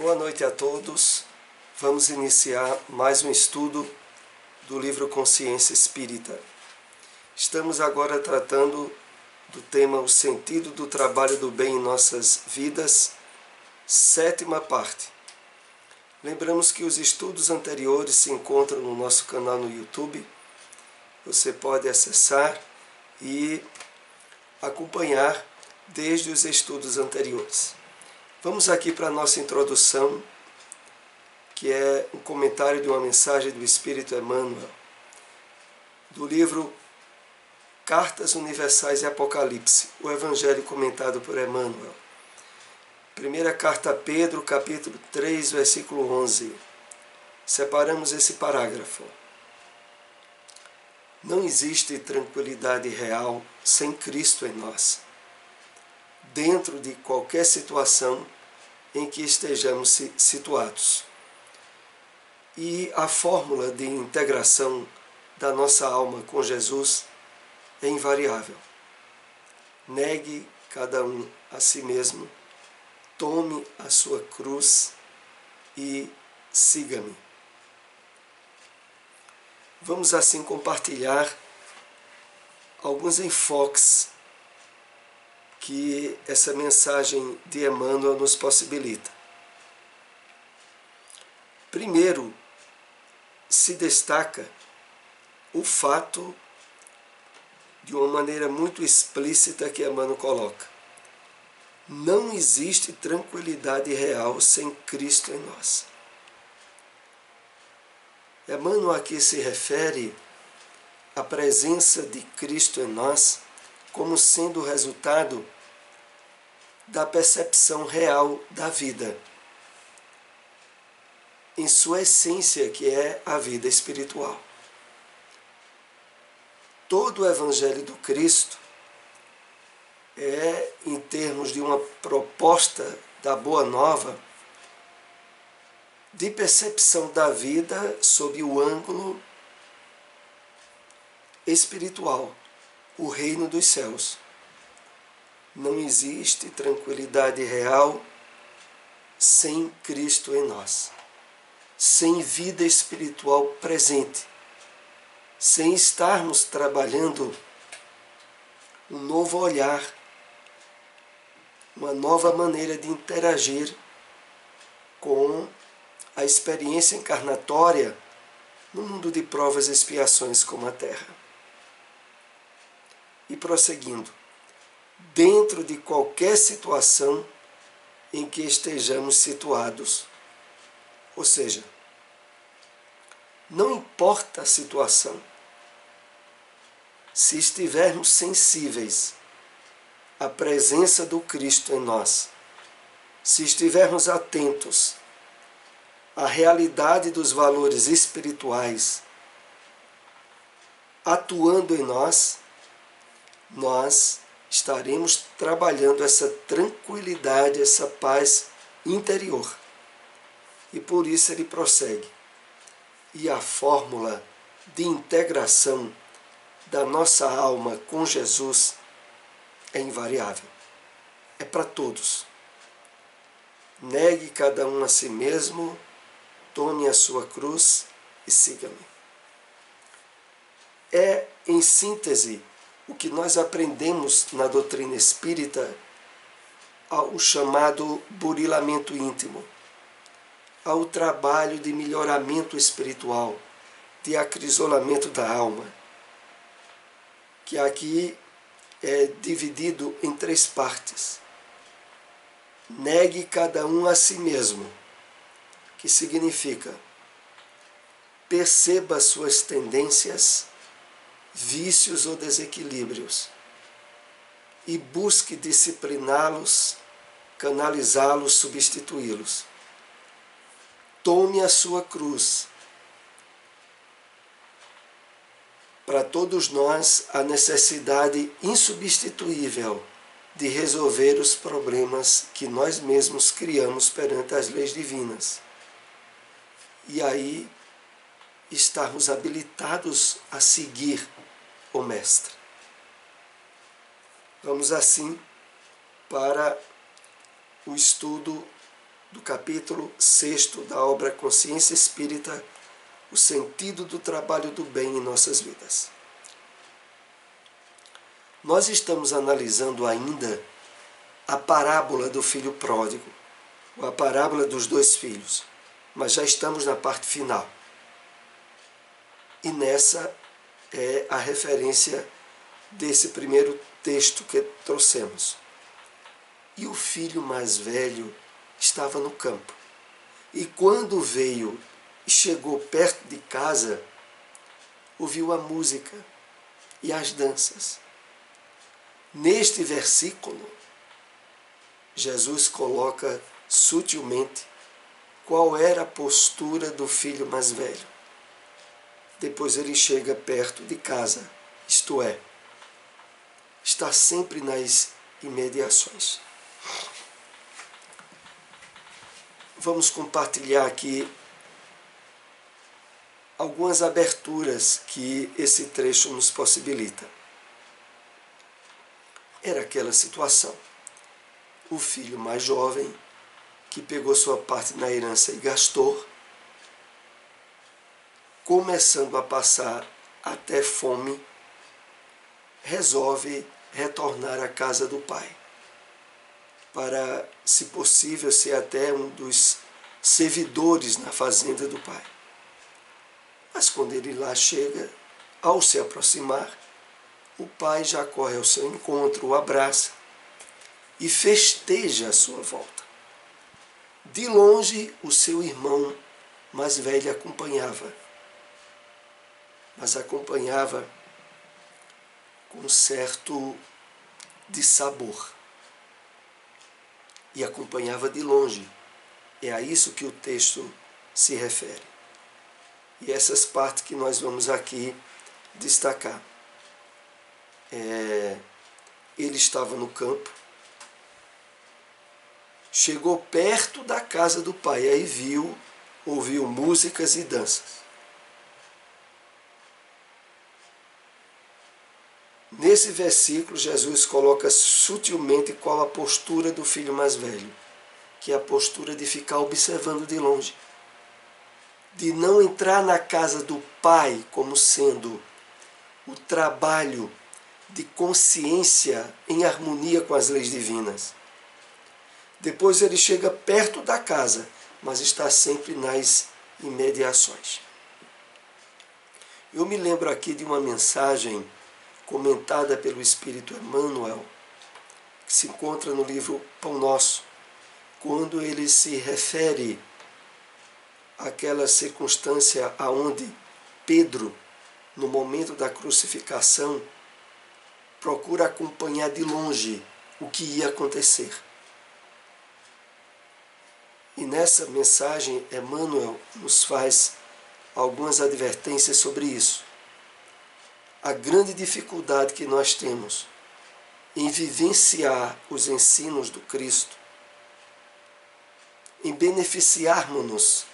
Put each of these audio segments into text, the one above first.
Boa noite a todos. Vamos iniciar mais um estudo do livro Consciência Espírita. Estamos agora tratando do tema O Sentido do Trabalho do Bem em Nossas Vidas, 7ª parte. Lembramos que os estudos anteriores se encontram no nosso canal no YouTube. Você pode acessar e acompanhar desde os estudos anteriores. Vamos aqui para a nossa introdução, que é um comentário de uma mensagem do Espírito Emmanuel, do livro Cartas Universais e Apocalipse, o Evangelho comentado por Emmanuel. Primeira carta a Pedro, capítulo 3, versículo 11. Separamos esse parágrafo. Não existe tranquilidade real sem Cristo em nós, dentro de qualquer situação em que estejamos situados. E a fórmula de integração da nossa alma com Jesus é invariável. Negue cada um a si mesmo, tome a sua cruz e siga-me. Vamos assim compartilhar alguns enfoques que essa mensagem de Emmanuel nos possibilita. Primeiro, se destaca o fato, de uma maneira muito explícita, que Emmanuel coloca: não existe tranquilidade real sem Cristo em nós. Emmanuel aqui se refere à presença de Cristo em nós como sendo o resultado da percepção real da vida, em sua essência, que é a vida espiritual. Todo o Evangelho do Cristo é, em termos de uma proposta da Boa Nova, de percepção da vida sob o ângulo espiritual, o reino dos céus. Não existe tranquilidade real sem Cristo em nós, sem vida espiritual presente, sem estarmos trabalhando um novo olhar, uma nova maneira de interagir com a experiência encarnatória no mundo de provas e expiações como a Terra. E prosseguindo, dentro de qualquer situação em que estejamos situados, ou seja, não importa a situação, se estivermos sensíveis à presença do Cristo em nós, se estivermos atentos à realidade dos valores espirituais atuando em nós, nós estaremos trabalhando essa tranquilidade, essa paz interior. E por isso ele prossegue. E a fórmula de integração da nossa alma com Jesus é invariável. É para todos. Negue cada um a si mesmo, tome a sua cruz e siga-me. É, em síntese, o que nós aprendemos na doutrina espírita, ao chamado burilamento íntimo, ao trabalho de melhoramento espiritual, de acrisolamento da alma, que aqui é dividido em 3 partes. Negue cada um a si mesmo, que significa perceba suas tendências, vícios ou desequilíbrios e busque discipliná-los, canalizá-los, substituí-los. Tome a sua cruz. Para todos nós, a necessidade insubstituível de resolver os problemas que nós mesmos criamos perante as leis divinas. E aí estarmos habilitados a seguir o Mestre. Vamos assim para o estudo do capítulo 6 da obra Consciência Espírita, o sentido do trabalho do bem em nossas vidas. Nós estamos analisando ainda a parábola do filho pródigo, ou a parábola dos dois filhos, mas já estamos na parte final. E nessa é a referência desse primeiro texto que trouxemos. E o filho mais velho estava no campo. E quando veio e chegou perto de casa, ouviu a música e as danças. Neste versículo, Jesus coloca sutilmente qual era a postura do filho mais velho. Depois ele chega perto de casa, isto é, está sempre nas imediações. Vamos compartilhar aqui algumas aberturas que esse trecho nos possibilita. Era aquela situação. O filho mais jovem, que pegou sua parte na herança e gastou, começando a passar até fome, resolve retornar à casa do pai, para, se possível, ser até um dos servidores na fazenda do pai. Mas quando ele lá chega, ao se aproximar, o pai já corre ao seu encontro, o abraça e festeja a sua volta. De longe, o seu irmão mais velho acompanhava, mas acompanhava com certo dissabor. E acompanhava de longe. É a isso que o texto se refere. E essas partes que nós vamos aqui destacar. Ele estava no campo, chegou perto da casa do pai, aí ouviu músicas e danças. Nesse versículo, Jesus coloca sutilmente qual a postura do filho mais velho, que é a postura de ficar observando de longe, de não entrar na casa do pai como sendo o trabalho de consciência em harmonia com as leis divinas. Depois ele chega perto da casa, mas está sempre nas imediações. Eu me lembro aqui de uma mensagem comentada pelo Espírito Emmanuel, que se encontra no livro Pão Nosso, quando ele se refere àquela circunstância aonde Pedro, no momento da crucificação, procura acompanhar de longe o que ia acontecer. E nessa mensagem, Emmanuel nos faz algumas advertências sobre isso. A grande dificuldade que nós temos em vivenciar os ensinos do Cristo, em beneficiarmos-nos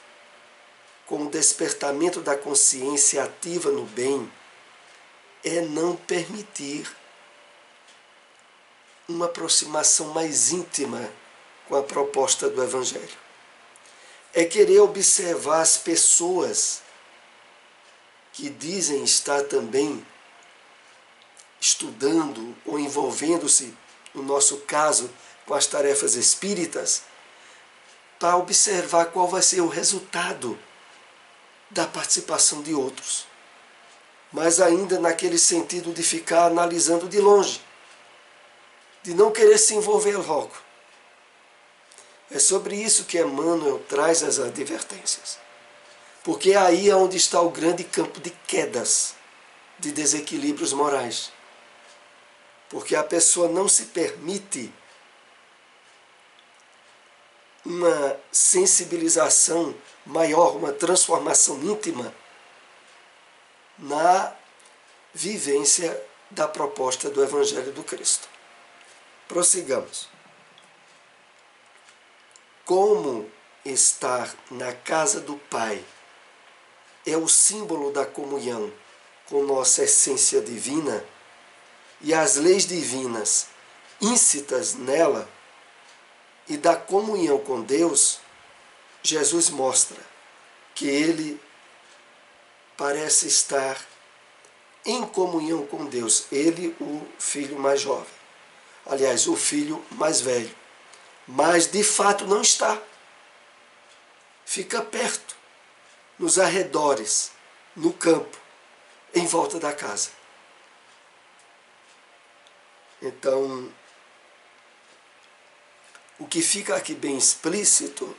com o despertamento da consciência ativa no bem, é não permitir uma aproximação mais íntima com a proposta do Evangelho. É querer observar as pessoas que dizem estar também estudando ou envolvendo-se, no nosso caso, com as tarefas espíritas, para observar qual vai ser o resultado da participação de outros. Mas ainda naquele sentido de ficar analisando de longe, de não querer se envolver logo. É sobre isso que Emmanuel traz as advertências. Porque aí é onde está o grande campo de quedas, de desequilíbrios morais. Porque a pessoa não se permite uma sensibilização maior, uma transformação íntima na vivência da proposta do Evangelho do Cristo. Prossigamos. Como estar na casa do Pai é o símbolo da comunhão com nossa essência divina e as leis divinas íncitas nela e da comunhão com Deus, Jesus mostra que ele parece estar em comunhão com Deus. Ele, o filho mais jovem. Aliás, o filho mais velho. Mas, de fato, não está. Fica perto, nos arredores, no campo, em volta da casa. Então, o que fica aqui bem explícito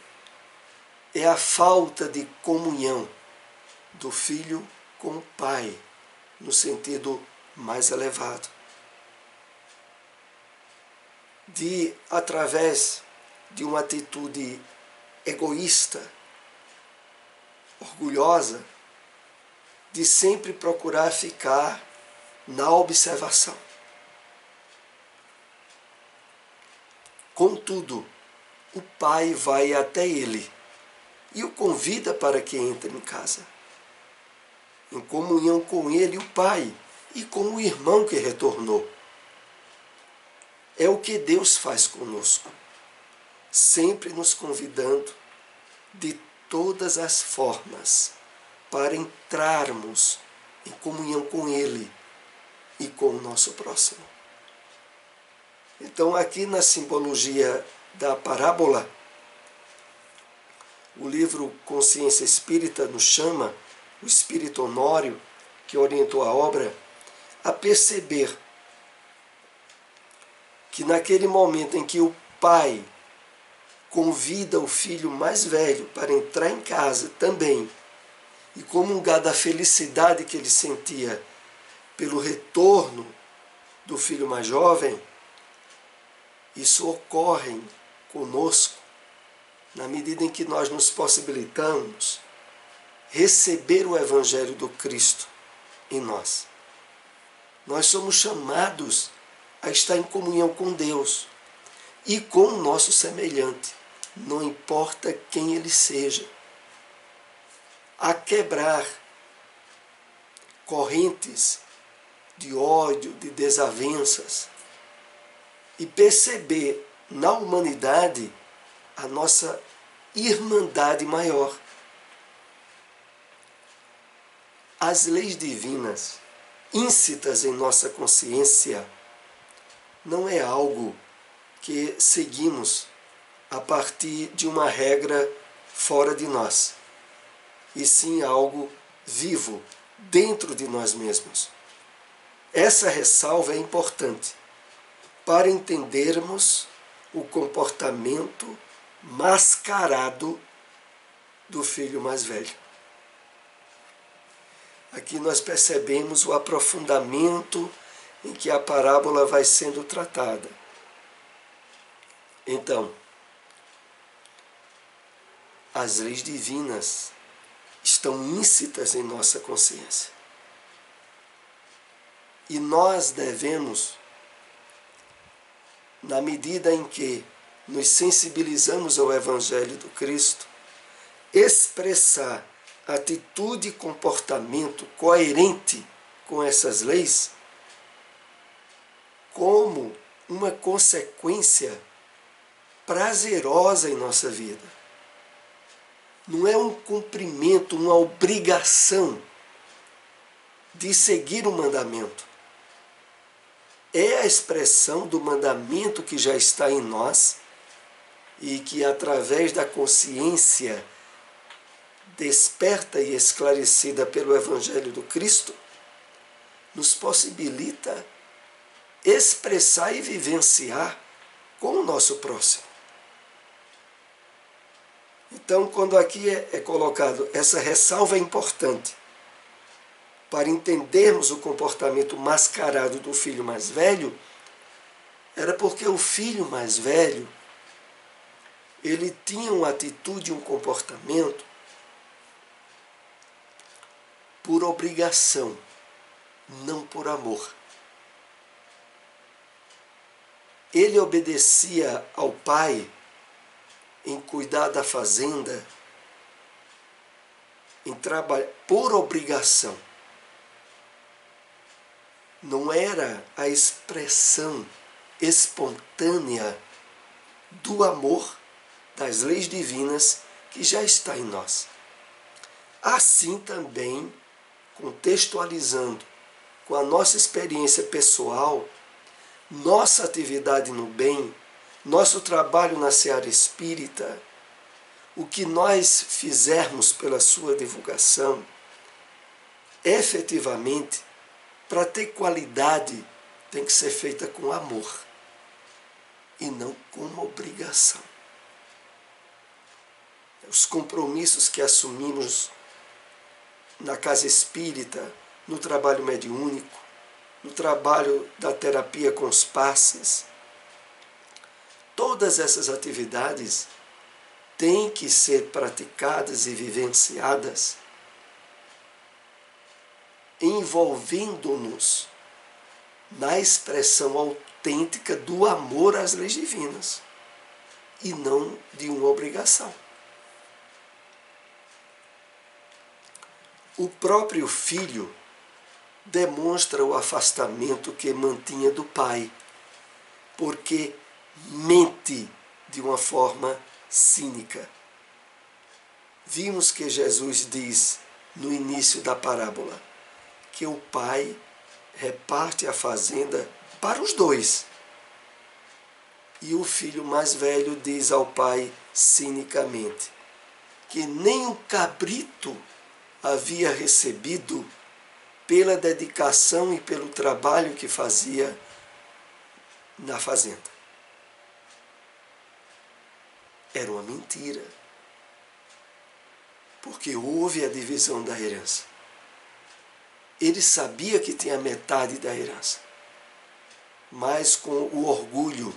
é a falta de comunhão do filho com o pai, no sentido mais elevado. De, através de uma atitude egoísta, orgulhosa, de sempre procurar ficar na observação. Contudo, o pai vai até ele e o convida para que entre em casa, em comunhão com ele, o pai, e com o irmão que retornou. É o que Deus faz conosco, sempre nos convidando de todas as formas para entrarmos em comunhão com Ele e com o nosso próximo. Então, aqui na simbologia da parábola, o livro Consciência Espírita nos chama, o Espírito Honório, que orientou a obra, a perceber que naquele momento em que o pai convida o filho mais velho para entrar em casa também e comungar da felicidade que ele sentia pelo retorno do filho mais jovem, isso ocorre conosco na medida em que nós nos possibilitamos receber o Evangelho do Cristo em nós. Nós somos chamados a estar em comunhão com Deus e com o nosso semelhante, não importa quem ele seja, a quebrar correntes de ódio, de desavenças e perceber na humanidade a nossa irmandade maior. As leis divinas íncitas em nossa consciência não é algo que seguimos a partir de uma regra fora de nós, e sim algo vivo dentro de nós mesmos. Essa ressalva é importante para entendermos o comportamento mascarado do filho mais velho. Aqui nós percebemos o aprofundamento em que a parábola vai sendo tratada. Então, as leis divinas estão íncitas em nossa consciência. E nós devemos, na medida em que nos sensibilizamos ao Evangelho do Cristo, expressar atitude e comportamento coerente com essas leis como uma consequência prazerosa em nossa vida. Não é um cumprimento, uma obrigação de seguir o mandamento. É a expressão do mandamento que já está em nós e que, através da consciência desperta e esclarecida pelo Evangelho do Cristo, nos possibilita expressar e vivenciar com o nosso próximo. Então, quando aqui é colocado essa ressalva é importante para entendermos o comportamento mascarado do filho mais velho, era porque o filho mais velho, ele tinha uma atitude e um comportamento por obrigação, não por amor. Ele obedecia ao pai em cuidar da fazenda, em trabalhar por obrigação. Não era a expressão espontânea do amor das leis divinas que que já está em nós. Assim também, contextualizando com a nossa experiência pessoal, nossa atividade no bem, nosso trabalho na seara espírita, o que nós fizermos pela sua divulgação, efetivamente, para ter qualidade, tem que ser feita com amor e não com uma obrigação. Os compromissos que assumimos na casa espírita, no trabalho mediúnico, no trabalho da terapia com os passes, todas essas atividades têm que ser praticadas e vivenciadas envolvendo-nos na expressão autêntica do amor às leis divinas e não de uma obrigação. O próprio filho demonstra o afastamento que mantinha do pai, porque mente de uma forma cínica. Vimos que Jesus diz no início da parábola que o pai reparte a fazenda para os dois. E o filho mais velho diz ao pai cinicamente que nem um cabrito havia recebido pela dedicação e pelo trabalho que fazia na fazenda. Era uma mentira, porque houve a divisão da herança. Ele sabia que tinha metade da herança, mas com o orgulho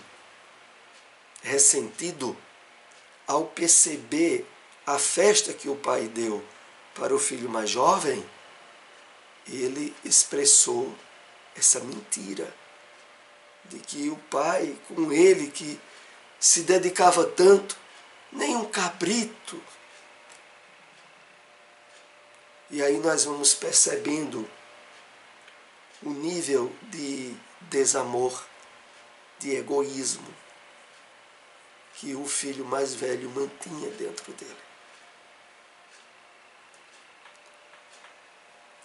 ressentido, ao perceber a festa que o pai deu para o filho mais jovem, ele expressou essa mentira de que o pai, com ele que se dedicava tanto, nem um cabrito. E aí nós vamos percebendo o nível de desamor, de egoísmo que o filho mais velho mantinha dentro dele.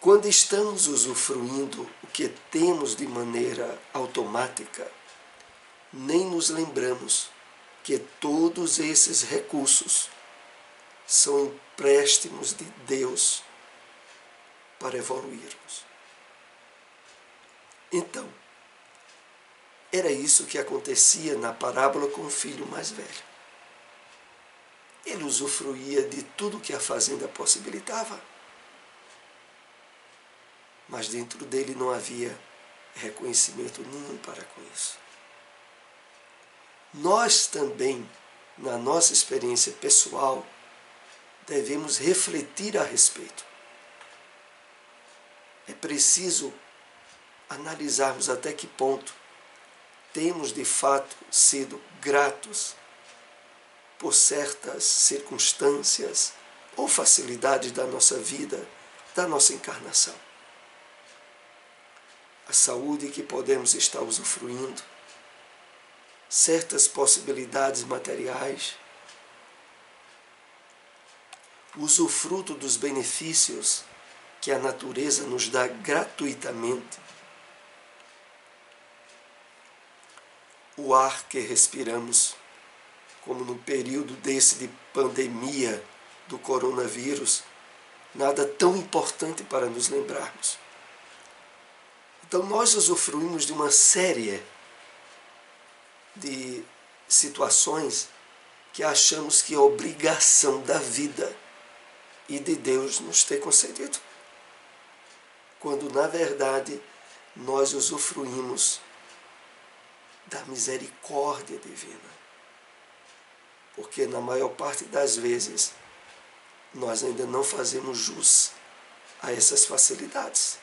Quando estamos usufruindo o que temos de maneira automática, nem nos lembramos que todos esses recursos são empréstimos de Deus para evoluirmos. Então, era isso que acontecia na parábola com o filho mais velho. Ele usufruía de tudo que a fazenda possibilitava, mas dentro dele não havia reconhecimento nenhum para com isso. Nós também, na nossa experiência pessoal, devemos refletir a respeito. É preciso analisarmos até que ponto temos de fato sido gratos por certas circunstâncias ou facilidades da nossa vida, da nossa encarnação. A saúde que podemos estar usufruindo, certas possibilidades materiais, o usufruto dos benefícios que a natureza nos dá gratuitamente, o ar que respiramos, como no período desse de pandemia do coronavírus, nada tão importante para nos lembrarmos. Então nós usufruímos de uma série de situações que achamos que é obrigação da vida e de Deus nos ter concedido, quando na verdade nós usufruímos da misericórdia divina, porque na maior parte das vezes nós ainda não fazemos jus a essas facilidades.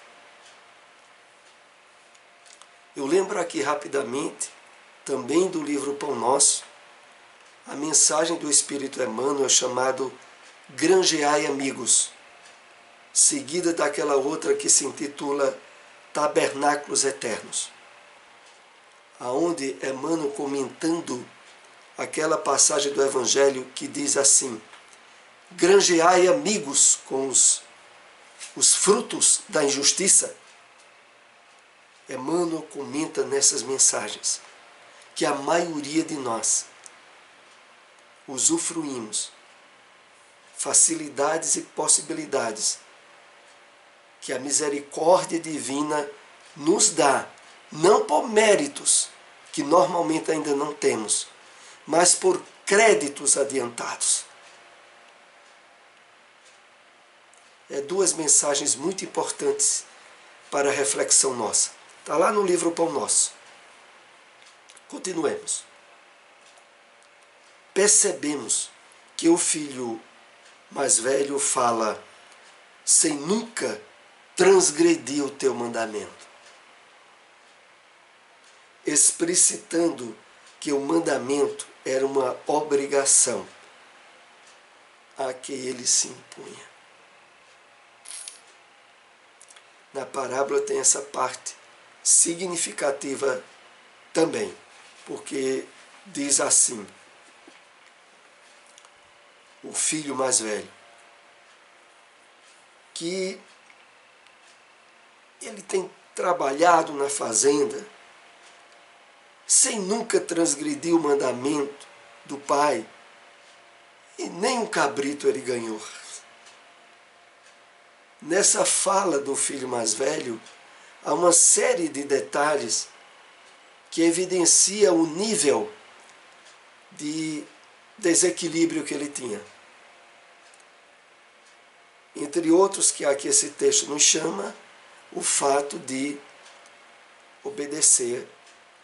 Eu lembro aqui rapidamente, também do livro Pão Nosso, a mensagem do Espírito Emmanuel chamado Granjeai Amigos, seguida daquela outra que se intitula Tabernáculos Eternos, aonde Emmanuel, comentando aquela passagem do Evangelho que diz assim: granjeai amigos com os frutos da injustiça. Emmanuel comenta nessas mensagens que a maioria de nós usufruímos facilidades e possibilidades que a misericórdia divina nos dá, não por méritos que normalmente ainda não temos, mas por créditos adiantados. Duas mensagens muito importantes para a reflexão nossa. Está lá no livro Pão Nosso. Continuemos. Percebemos que o filho mais velho fala sem nunca transgredir o teu mandamento, explicitando que o mandamento era uma obrigação a que ele se impunha. Na parábola tem essa parte significativa também, porque diz assim: o filho mais velho, que ele tem trabalhado na fazenda sem nunca transgredir o mandamento do pai, e nem um cabrito ele ganhou. Nessa fala do filho mais velho, há uma série de detalhes que evidencia o nível de desequilíbrio que ele tinha. Entre outros, que aqui esse texto nos chama, o fato de obedecer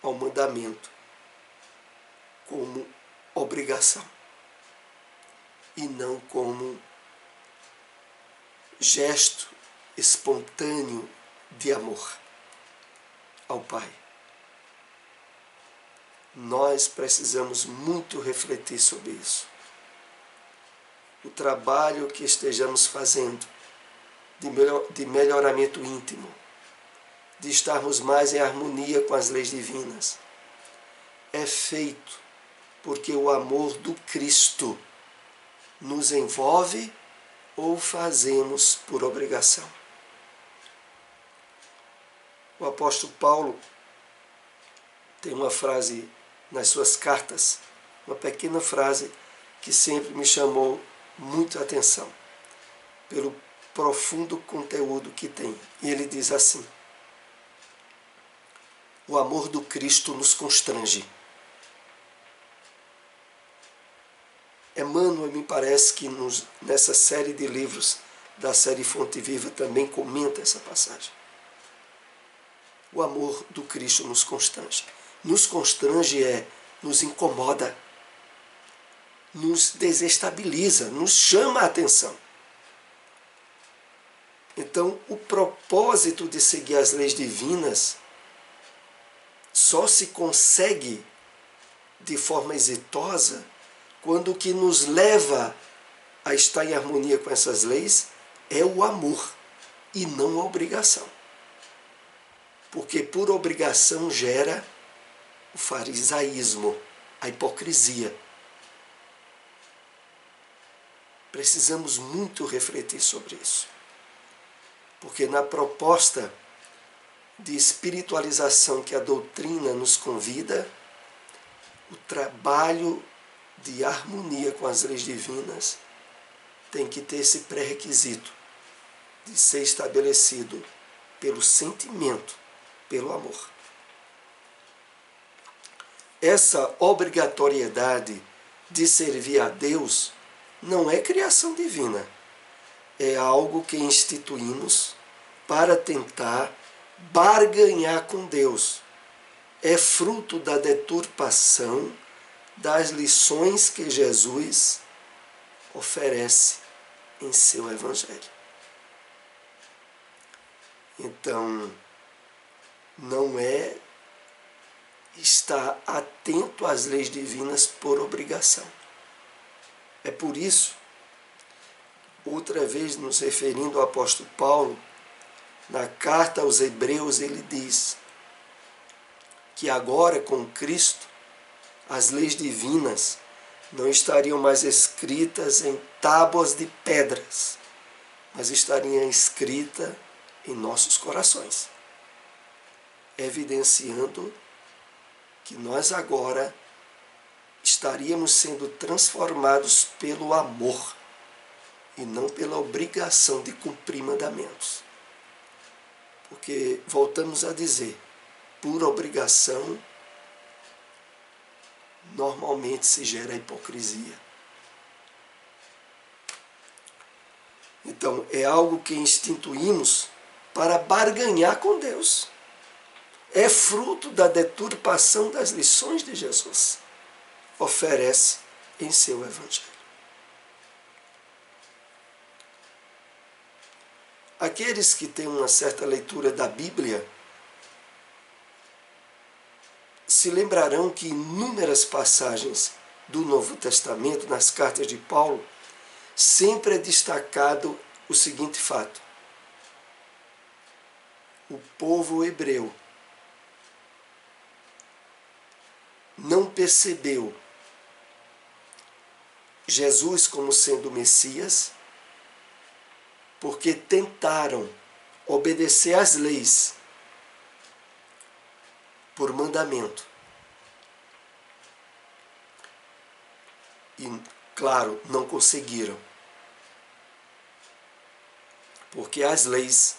ao mandamento como obrigação e não como gesto espontâneo de amor ao Pai. Nós precisamos muito refletir sobre isso. O trabalho que estejamos fazendo de melhoramento íntimo, de estarmos mais em harmonia com as leis divinas, é feito porque o amor do Cristo nos envolve ou fazemos por obrigação. O apóstolo Paulo tem uma frase nas suas cartas, uma pequena frase que sempre me chamou muito a atenção, pelo profundo conteúdo que tem. E ele diz assim: o amor do Cristo nos constrange. Emmanuel, me parece que nessa série de livros da série Fonte Viva também comenta essa passagem. O amor do Cristo nos constrange. Nos constrange nos incomoda, nos desestabiliza, nos chama a atenção. Então, o propósito de seguir as leis divinas só se consegue de forma exitosa quando o que nos leva a estar em harmonia com essas leis é o amor e não a obrigação. Porque por obrigação gera o farisaísmo, a hipocrisia. Precisamos muito refletir sobre isso. Porque na proposta de espiritualização que a doutrina nos convida, o trabalho de harmonia com as leis divinas tem que ter esse pré-requisito de ser estabelecido pelo sentimento, pelo amor. Essa obrigatoriedade de servir a Deus não é criação divina, é algo que instituímos para tentar barganhar com Deus. É fruto da deturpação das lições que Jesus oferece em seu Evangelho. Então, não é estar atento às leis divinas por obrigação. É por isso, outra vez nos referindo ao apóstolo Paulo, na carta aos Hebreus ele diz que agora com Cristo as leis divinas não estariam mais escritas em tábuas de pedras, mas estariam escritas em nossos corações, evidenciando que nós agora estaríamos sendo transformados pelo amor e não pela obrigação de cumprir mandamentos. Porque, voltamos a dizer, por obrigação, normalmente se gera hipocrisia. Então, é algo que instituímos para barganhar com Deus. É fruto da deturpação das lições de Jesus. Oferece em seu Evangelho. Aqueles que têm uma certa leitura da Bíblia se lembrarão que inúmeras passagens do Novo Testamento, nas cartas de Paulo, sempre é destacado o seguinte fato: o povo hebreu não percebeu Jesus como sendo o Messias, porque tentaram obedecer às leis por mandamento. E, claro, não conseguiram. Porque as leis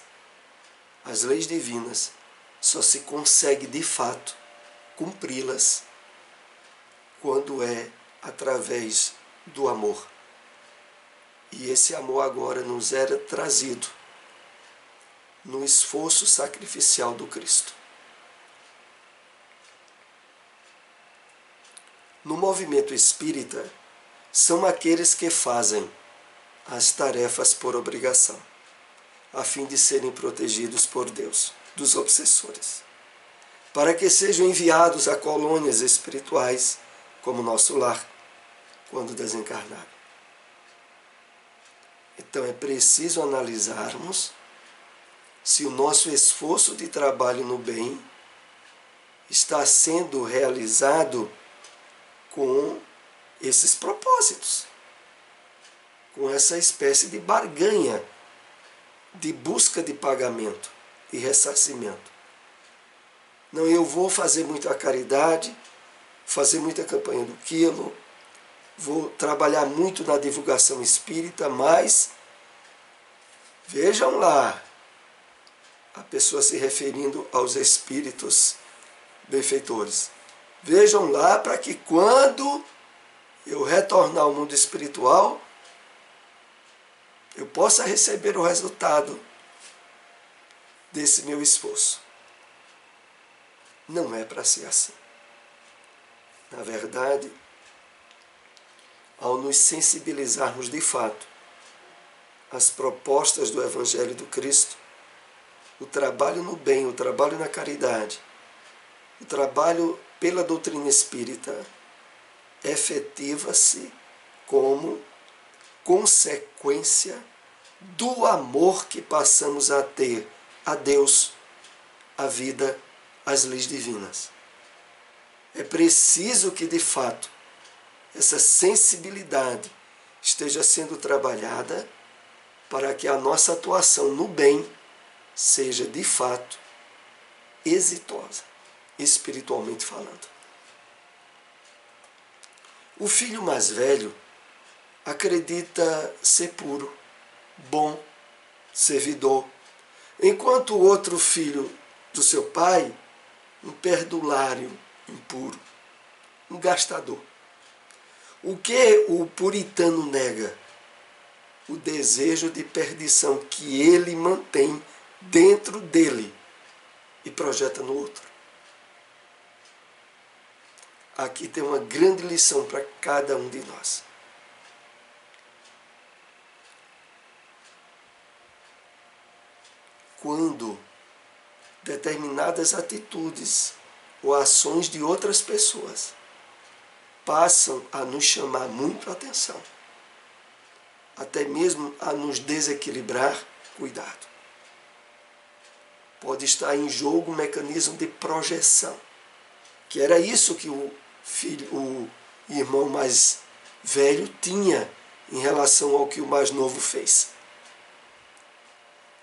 divinas, só se consegue de fato cumpri-las quando é através do amor. E esse amor agora nos era trazido no esforço sacrificial do Cristo. No movimento espírita, são aqueles que fazem as tarefas por obrigação, a fim de serem protegidos por Deus dos obsessores, para que sejam enviados a colônias espirituais, como nosso lar, quando desencarnaram. Então é preciso analisarmos se o nosso esforço de trabalho no bem está sendo realizado com esses propósitos, com essa espécie de barganha, de busca de pagamento e ressarcimento. Não, eu vou fazer muita caridade, fazer muita campanha do quilo, vou trabalhar muito na divulgação espírita, mas, vejam lá, a pessoa se referindo aos espíritos benfeitores. Vejam lá para que quando eu retornar ao mundo espiritual, eu possa receber o resultado desse meu esforço. Não é para ser assim. Na verdade, ao nos sensibilizarmos de fato às propostas do Evangelho do Cristo, o trabalho no bem, o trabalho na caridade, o trabalho pela doutrina espírita, efetiva-se como consequência do amor que passamos a ter a Deus, a vida, as leis divinas. É preciso que, de fato, essa sensibilidade esteja sendo trabalhada para que a nossa atuação no bem seja, de fato, exitosa, espiritualmente falando. O filho mais velho acredita ser puro, bom, servidor, enquanto o outro filho do seu pai, um perdulário impuro, um gastador. O que o puritano nega? O desejo de perdição que ele mantém dentro dele e projeta no outro. Aqui tem uma grande lição para cada um de nós. Quando determinadas atitudes ou ações de outras pessoas passam a nos chamar muito a atenção, até mesmo a nos desequilibrar, cuidado. Pode estar em jogo um mecanismo de projeção, que era isso que o irmão mais velho tinha em relação ao que o mais novo fez.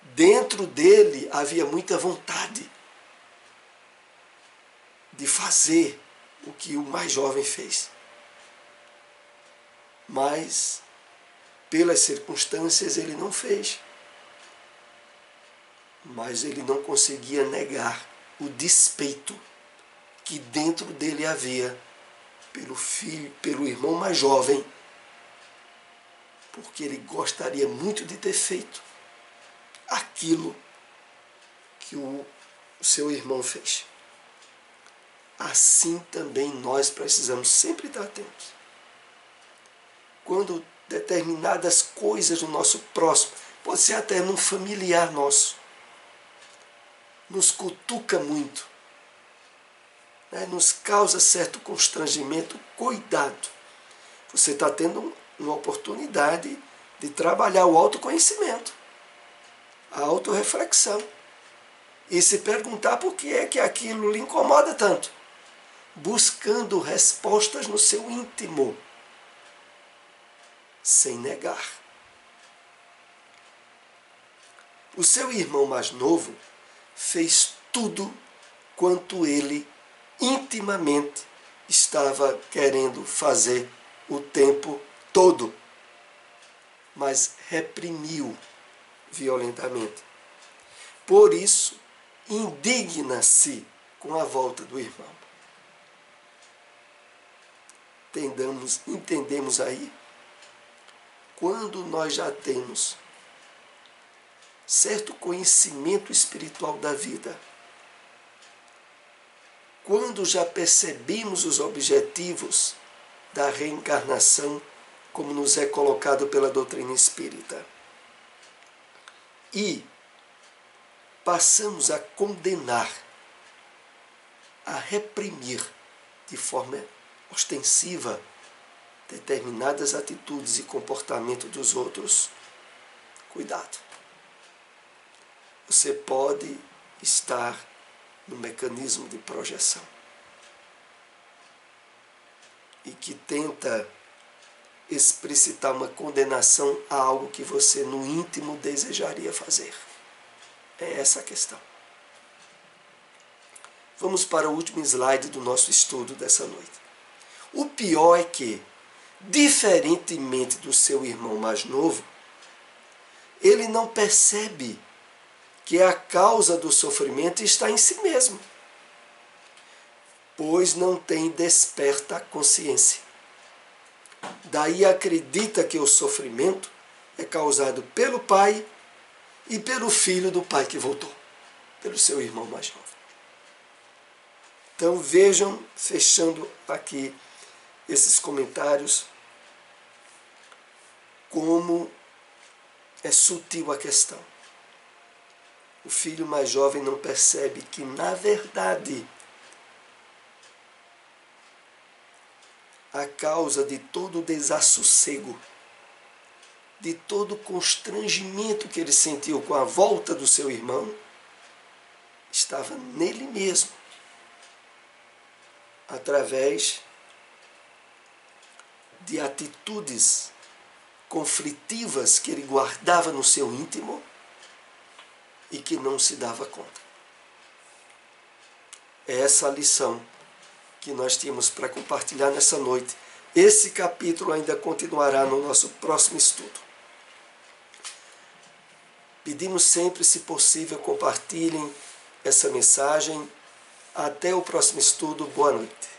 Dentro dele havia muita vontade de fazer o que o mais jovem fez. Mas, pelas circunstâncias, ele não fez. Mas ele não conseguia negar o despeito que dentro dele havia pelo irmão mais jovem, porque ele gostaria muito de ter feito aquilo que o seu irmão fez. Assim também nós precisamos sempre estar atentos. Quando determinadas coisas do nosso próximo, pode ser até num familiar nosso, nos cutuca muito, nos causa certo constrangimento, cuidado. Você está tendo uma oportunidade de trabalhar o autoconhecimento, a autorreflexão, e se perguntar por que é que aquilo lhe incomoda tanto, buscando respostas no seu íntimo, sem negar. O seu irmão mais novo fez tudo quanto ele intimamente estava querendo fazer o tempo todo, mas reprimiu violentamente. Por isso, indigna-se com a volta do irmão. Entendemos aí? Quando nós já temos certo conhecimento espiritual da vida, quando já percebemos os objetivos da reencarnação, como nos é colocado pela doutrina espírita, e passamos a condenar, a reprimir de forma ostensiva determinadas atitudes e comportamento dos outros, cuidado. Você pode estar no mecanismo de projeção e que tenta explicitar uma condenação a algo que você no íntimo desejaria fazer. É essa a questão. Vamos para o último slide do nosso estudo dessa noite. O pior é que, diferentemente do seu irmão mais novo, ele não percebe que a causa do sofrimento está em si mesmo, pois não tem desperta consciência. Daí acredita que o sofrimento é causado pelo pai e pelo filho do pai que voltou, pelo seu irmão mais jovem. Então vejam, fechando aqui esses comentários, como é sutil a questão. O filho mais jovem não percebe que, na verdade, a causa de todo o desassossego, de todo o constrangimento que ele sentiu com a volta do seu irmão, estava nele mesmo, através de atitudes conflitivas que ele guardava no seu íntimo e que não se dava conta. É essa a lição que nós tínhamos para compartilhar nessa noite. Esse capítulo ainda continuará no nosso próximo estudo. Pedimos sempre, se possível, compartilhem essa mensagem. Até o próximo estudo. Boa noite.